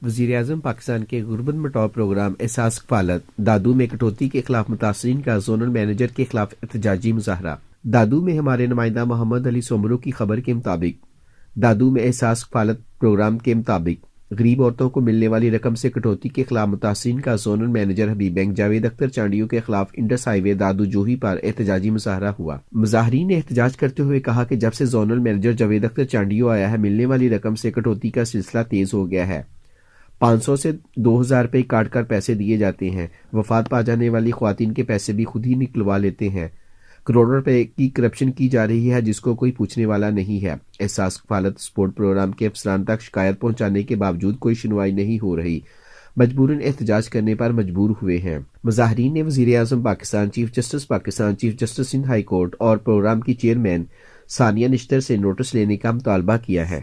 وزیراعظم پاکستان کے غربت مٹاؤ پروگرام احساس کفالت دادو میں کٹوتی کے خلاف متاثرین کا زونل مینیجر کے خلاف احتجاجی مظاہرہ۔ دادو میں ہمارے نمائندہ محمد علی سومرو کی خبر کے مطابق دادو میں احساس کفالت پروگرام کے مطابق غریب عورتوں کو ملنے والی رقم سے کٹوتی کے خلاف متاثرین کا زونل مینیجر حبیب بینک جاوید اختر چانڈیو کے خلاف انڈس ہائی وے دادو جوہی پر احتجاجی مظاہرہ ہوا۔ مظاہرین نے احتجاج کرتے ہوئے کہا کہ جب سے زونل مینیجر جاوید اختر چانڈیو آیا ہے ملنے والی رقم سے کٹوتی کا سلسلہ تیز ہو گیا ہے۔ 500 سے 2000 روپے کاٹ کر پیسے دیے جاتے ہیں۔ وفات پا جانے والی خواتین کے پیسے بھی خود ہی نکلوا لیتے ہیں۔ کروڑوں روپے کی کرپشن کی جا رہی ہے جس کو کوئی پوچھنے والا نہیں ہے۔ احساس کفالت سپورٹ پروگرام کے افسران تک شکایت پہنچانے کے باوجود کوئی سنوائی نہیں ہو رہی، مجبوراً احتجاج کرنے پر مجبور ہوئے ہیں۔ مظاہرین نے وزیراعظم Pakistan, chief justice Pakistan, chief justice Sindh high court اور پروگرام کی چیئرمین ثانیہ نشتر سے نوٹس لینے کا مطالبہ کیا ہے۔